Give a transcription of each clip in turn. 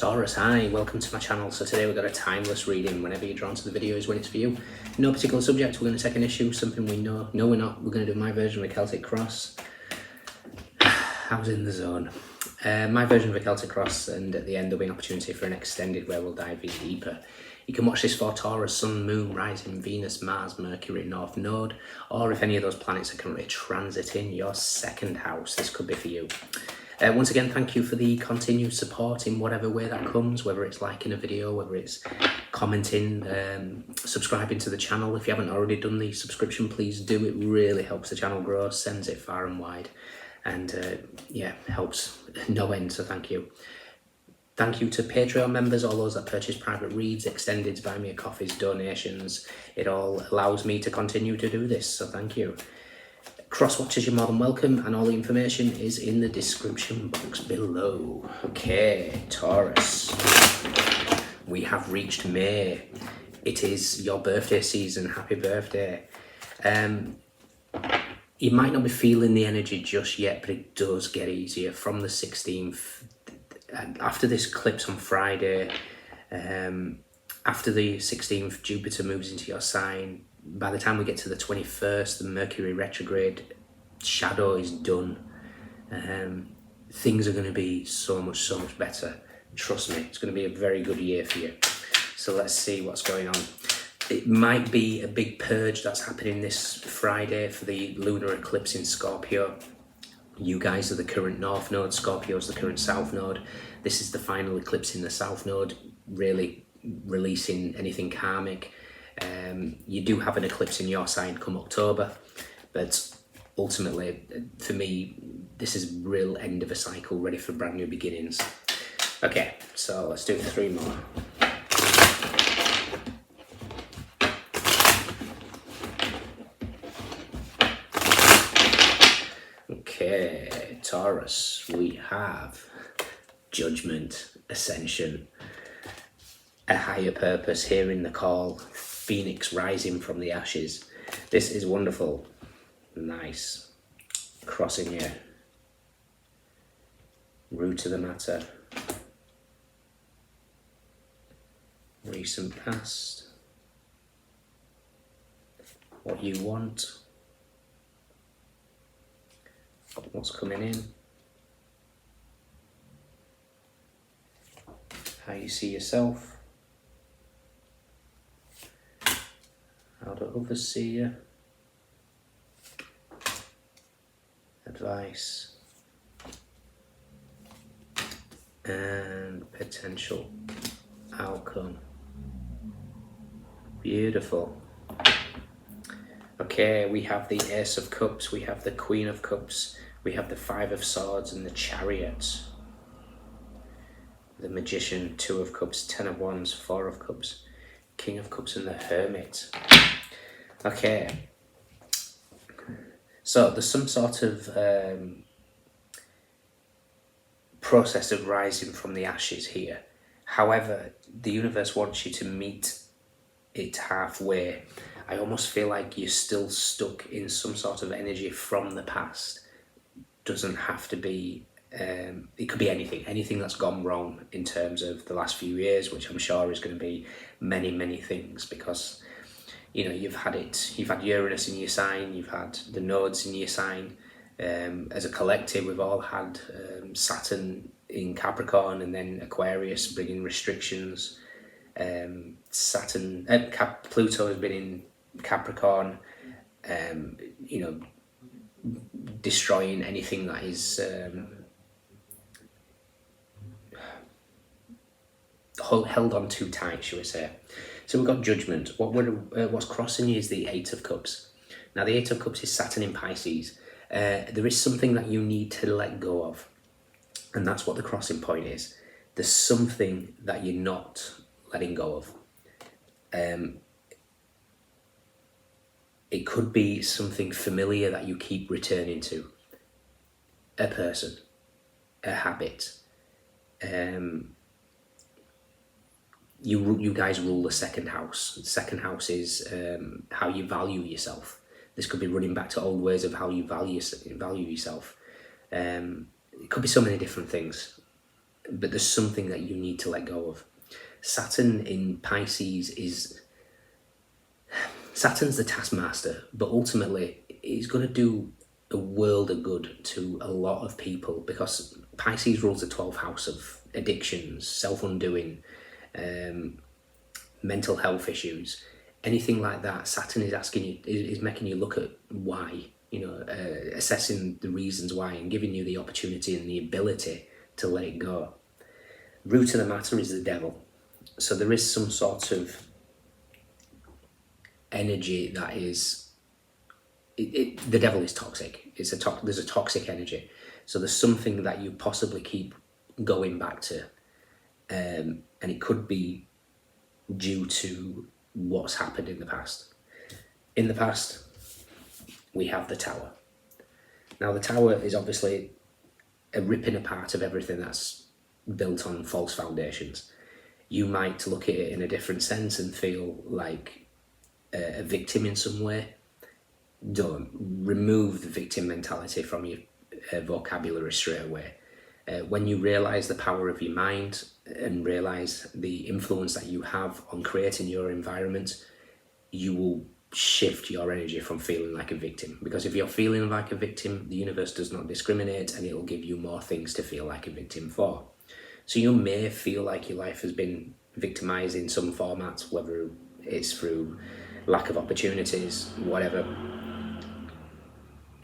Taurus, hi, welcome to my channel. So today we've got a timeless reading. Whenever you're drawn to the video is when it's for you. No particular subject, we're going to take an issue, something we know. No, we're not. We're going to do my version of a Celtic cross. I was in the zone. My version of a Celtic cross, and at the end there'll be an opportunity for an extended where we'll dive in deeper. You can watch this for Taurus, Sun, Moon, Rising, Venus, Mars, Mercury, North Node, or if any of those planets are currently transiting your second house, this could be for you. Once again, thank you for the continued support in whatever way that comes, whether it's liking a video, whether it's commenting, subscribing to the channel. If you haven't already done the subscription, please do. It really helps the channel grow, sends it far and wide, and yeah, helps no end, so thank you. Thank you to Patreon members, all those that purchase private reads, extended, buy me a coffees, donations. It all allows me to continue to do this, so thank you. Cross-watchers, you're more than welcome, and all the information is in the description box below. Okay, Taurus, we have reached May. It is your birthday season. Happy birthday. You might not be feeling the energy just yet, but it does get easier from the 16th. After this eclipse on Friday, after the 16th, Jupiter moves into your sign. By the time we get to the 21st, the Mercury retrograde shadow is done. Things are going to be so much better. Trust me, it's going to be a very good year for you. So let's see what's going on. It might be a big purge that's happening this Friday for the lunar eclipse in Scorpio. You guys are the current North Node, Scorpio is the current South Node. This is the final eclipse in the South Node, really releasing anything karmic. You do have an eclipse in your sign come October, but ultimately, for me, this is real end of a cycle, ready for brand new beginnings. Okay, so let's do 3 more. Okay, Taurus, we have Judgment, Ascension, a higher purpose, hearing the call, Phoenix rising from the ashes. This is wonderful. Nice. Crossing here. Root of the matter. Recent past. What you want. What's coming in. How you see yourself. How do others see you? Advice. And potential outcome. Beautiful. Okay, we have the Ace of Cups, we have the Queen of Cups, we have the 5 of Swords and the Chariot. The Magician, 2 of Cups, 10 of Wands, 4 of Cups, King of Cups and the Hermit. Okay, so there's some sort of process of rising from the ashes here. However, the universe wants you to meet it halfway. I almost feel like you're still stuck in some sort of energy from the past. Doesn't have to be, it could be anything that's gone wrong in terms of the last few years, which I'm sure is going to be many things, because you know, you've had Uranus in your sign, you've had the nodes in your sign. As a collective, we've all had Saturn in Capricorn and then Aquarius bringing restrictions. Pluto has been in Capricorn, you know, destroying anything that is held on too tight, shall we say. So we've got Judgment. What's crossing you is the 8 of Cups. Now the 8 of Cups is Saturn in Pisces. There is something that you need to let go of, and that's what the crossing point is. There's something that you're not letting go of. It could be something familiar that you keep returning to. A person, a habit. You guys rule the second house. The second house is how you value yourself. This could be running back to old ways of how you value yourself. It could be so many different things. but there's something that you need to let go of. Saturn in Pisces Saturn's the taskmaster, but ultimately it's going to do a world of good to a lot of people, because Pisces rules the 12th house of addictions, self-undoing, mental health issues, anything like that. Saturn is asking you, is making you look at why, assessing the reasons why and giving you the opportunity and the ability to let it go. Root of the matter is the devil. So there is some sort of energy that is, the devil is toxic. There's a toxic energy. So there's something that you possibly keep going back to, and it could be due to what's happened in the past. In the past, we have the Tower. Now the Tower is obviously a ripping apart of everything that's built on false foundations. You might look at it in a different sense and feel like a victim in some way. Don't remove the victim mentality from your vocabulary straight away. When you realise the power of your mind and realise the influence that you have on creating your environment, you will shift your energy from feeling like a victim. Because if you're feeling like a victim, the universe does not discriminate, and it will give you more things to feel like a victim for. So you may feel like your life has been victimised in some format, whether it's through lack of opportunities, whatever.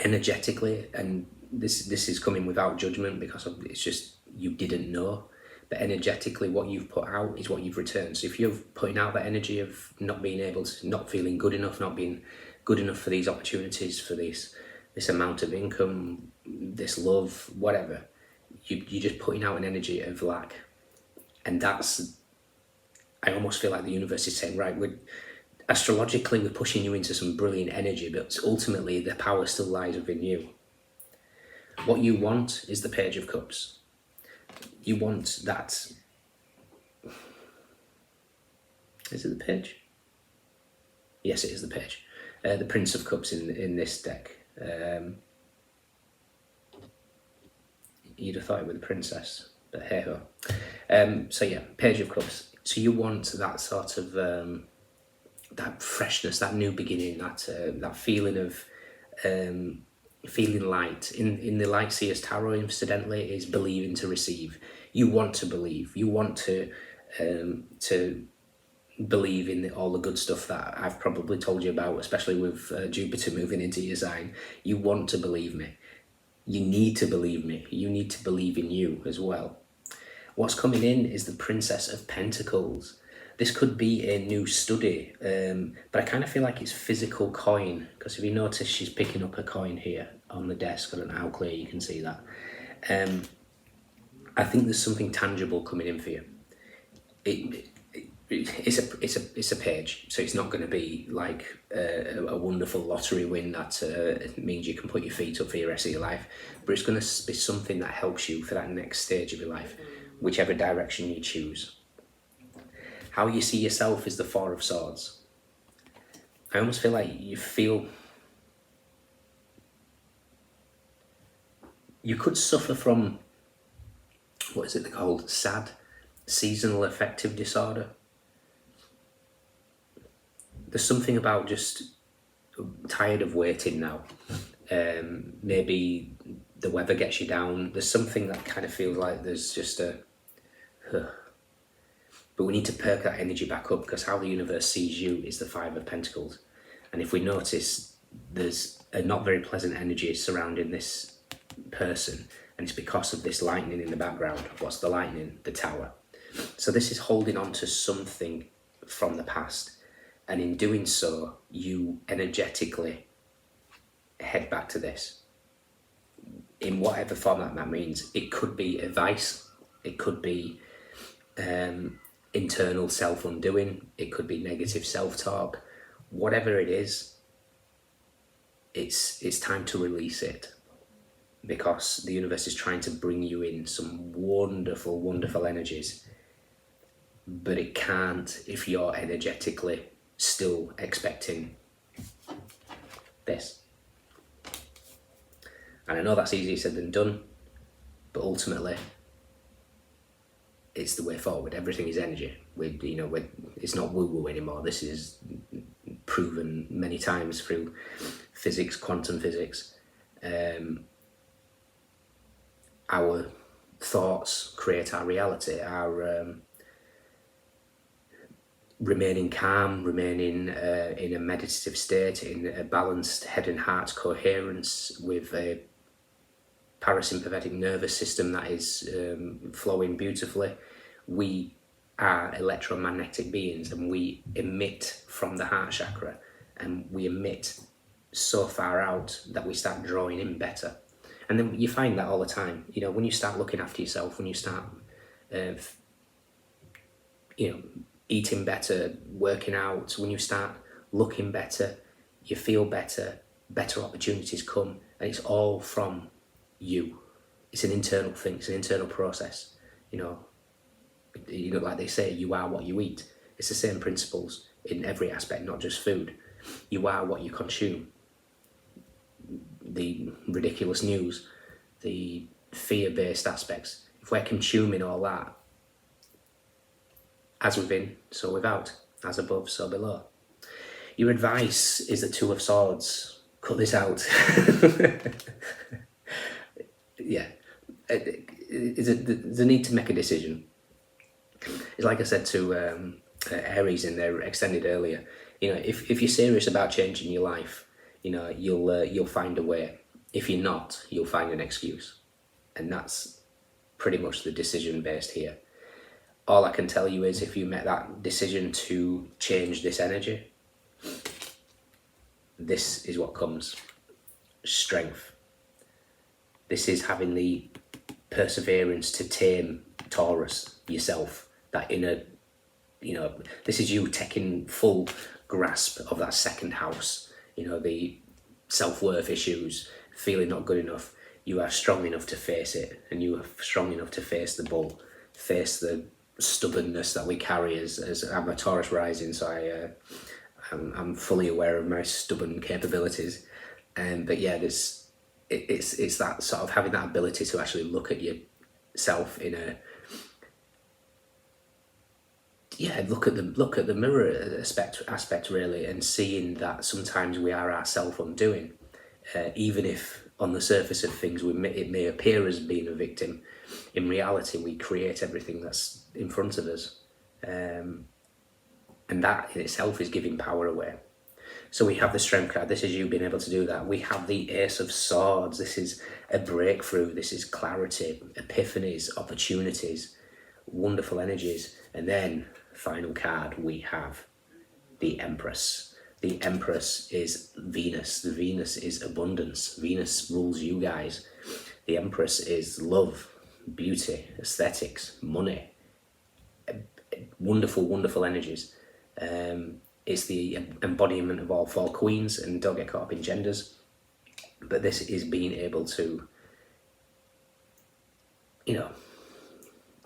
Energetically, and this is coming without judgment, because it's just you didn't know, but energetically what you've put out is what you've returned. So if you're putting out that energy of not being able to, not feeling good enough, not being good enough for these opportunities, for this amount of income, this love, whatever, you're just putting out an energy of lack. And that's, I almost feel like the universe is saying, right, astrologically we're pushing you into some brilliant energy, but ultimately the power still lies within you. What you want is the Page of Cups. You want that. Is it the Page? Yes, it is the Page. The Prince of Cups in this deck. You'd have thought it was the Princess, but hey ho. So yeah, Page of Cups. So you want that sort of that freshness, that new beginning, that feeling of feeling light. In the Light Seers Tarot, incidentally, is believing to receive. You want to believe. You want to believe in all the good stuff that I've probably told you about, especially with Jupiter moving into your sign. You want to believe me. You need to believe me. You need to believe in you as well. What's coming in is the Princess of Pentacles. This could be a new study, but I kind of feel like it's physical coin, because if you notice, she's picking up a coin here on the desk. I don't know how clear you can see that. I think there's something tangible coming in for you. It's a page, so it's not going to be like a wonderful lottery win that means you can put your feet up for the rest of your life, but it's going to be something that helps you for that next stage of your life, whichever direction you choose. How you see yourself is the Four of Swords. I almost feel like you could suffer from, what is it called? SAD, seasonal affective disorder. There's something about just tired of waiting now. Maybe the weather gets you down. There's something that kind of feels like there's just but we need to perk that energy back up, because how the universe sees you is the Five of Pentacles. And if we notice, there's a not very pleasant energy surrounding this person, and it's because of this lightning in the background. What's the lightning? The Tower. So this is holding on to something from the past, and in doing so, you energetically head back to this. In whatever format that means. It could be advice, it could be internal self-undoing, it could be negative self-talk. Whatever it is, it's time to release it, because the universe is trying to bring you in some wonderful, wonderful energies, but it can't if you're energetically still expecting this. And I know that's easier said than done, but ultimately it's the way forward. Everything is energy. It's not woo-woo anymore. This is proven many times through physics, quantum physics. Our thoughts create our reality. Our remaining calm, remaining in a meditative state, in a balanced head and heart coherence, with a parasympathetic nervous system that is flowing beautifully. We are electromagnetic beings, and we emit from the heart chakra, and we emit so far out that we start drawing in better. And then you find that all the time, when you start looking after yourself, when you start eating better, working out, when you start looking better, you feel better, better opportunities come, and it's all from you. It's an internal thing, it's an internal process. Like they say, you are what you eat. It's the same principles in every aspect, not just food. You are what you consume. The ridiculous news, the fear-based aspects, if we're consuming all that, as within, so without, as above, so below. Your advice is the Two of Swords. Cut this out. Yeah. The need to make a decision. It's like I said to Aries in their extended earlier. If you're serious about changing your life, you'll find a way. If you're not, you'll find an excuse. And that's pretty much the decision based here. All I can tell you is, if you make that decision to change this energy, this is what comes. Strength. This is having the perseverance to tame Taurus yourself. That inner, this is you taking full grasp of that second house. The self-worth issues, feeling not good enough. You are strong enough to face it, and you are strong enough to face the bull, face the stubbornness that we carry as I'm a Taurus rising, so I'm fully aware of my stubborn capabilities. But yeah, it's that sort of having that ability to actually look at yourself in a look at the mirror aspect really, and seeing that sometimes we are our self undoing, even if on the surface of things it may appear as being a victim. In reality, we create everything that's in front of us, and that in itself is giving power away. So we have the Strength card. This is you being able to do that. We have the Ace of Swords. This is a breakthrough. This is clarity, epiphanies, opportunities, wonderful energies. And then, final card, we have the Empress. The Empress is Venus. The Venus is abundance. Venus rules you guys. The Empress is love, beauty, aesthetics, money. Wonderful, wonderful energies. It's the embodiment of all four queens, and don't get caught up in genders. But this is being able to,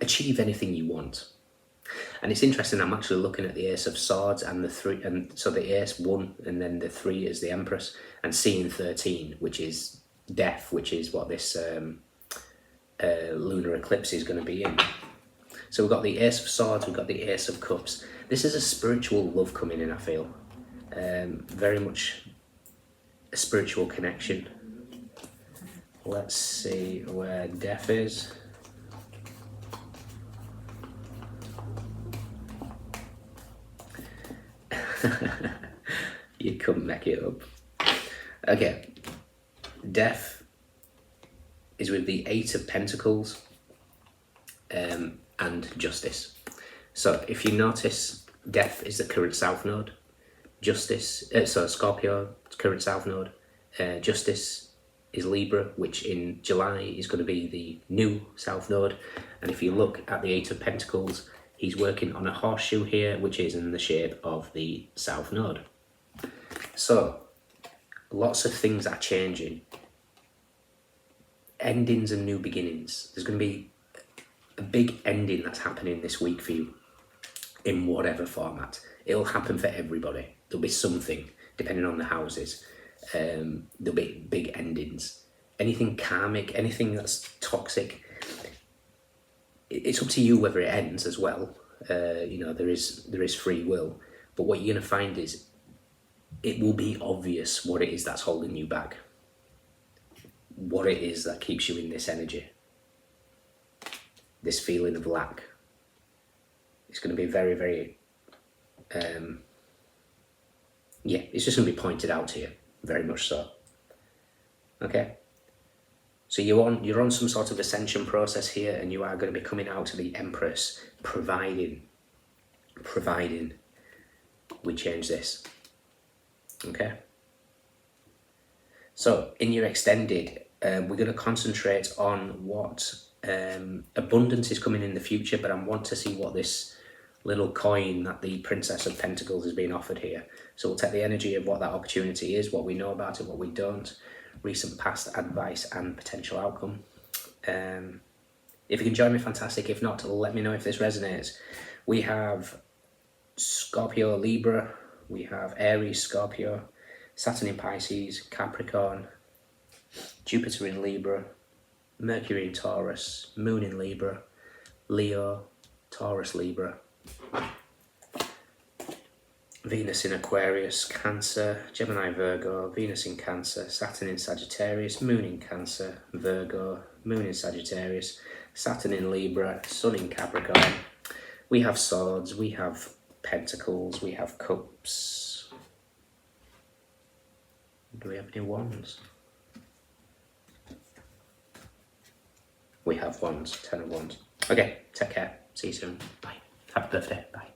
achieve anything you want. And it's interesting, I'm actually looking at the Ace of Swords and the 3, and so the Ace 1 and then the 3 is the Empress, and seeing 13, which is death, which is what this lunar eclipse is going to be in. So we've got the Ace of Swords, we've got the Ace of Cups. This is a spiritual love coming in, I feel. Very much a spiritual connection. Let's see where death is. You couldn't make it up. Okay. Death is with the 8 of Pentacles and Justice. So if you notice, Death is the current South Node. Scorpio, current South Node. Justice is Libra, which in July is going to be the new South Node. And if you look at the 8 of Pentacles, he's working on a horseshoe here, which is in the shape of the South Node. So, lots of things are changing. Endings and new beginnings. There's going to be a big ending that's happening this week for you, in whatever format. It'll happen for everybody. There'll be something, depending on the houses. There'll be big endings. Anything karmic, anything that's toxic, it's up to you whether it ends as well. You know, there is free will, but what you're going to find is it will be obvious what it is that's holding you back, what it is that keeps you in this energy, this feeling of lack. It's going to be very, very, yeah, it's just going to be pointed out to you, very much so. Okay? So you're on some sort of ascension process here, and you are going to be coming out to the Empress, providing we change this. Okay? So in your extended, we're going to concentrate on what abundance is coming in the future, but I want to see what this little coin that the Princess of Pentacles is being offered here. So we'll take the energy of what that opportunity is, what we know about it, what we don't, recent past advice and potential outcome. If you can join me, fantastic. If not, let me know if this resonates. We have Scorpio, Libra, we have Aries, Scorpio, Saturn in Pisces, Capricorn, Jupiter in Libra, Mercury in Taurus, Moon in Libra, Leo, Taurus, Libra, Venus in Aquarius, Cancer, Gemini, Virgo, Venus in Cancer, Saturn in Sagittarius, Moon in Cancer, Virgo, Moon in Sagittarius, Saturn in Libra, Sun in Capricorn. We have Swords, we have Pentacles, we have Cups. Do we have any Wands? We have Wands, 10 of Wands. Okay, take care. See you soon. Bye. Happy birthday. Bye.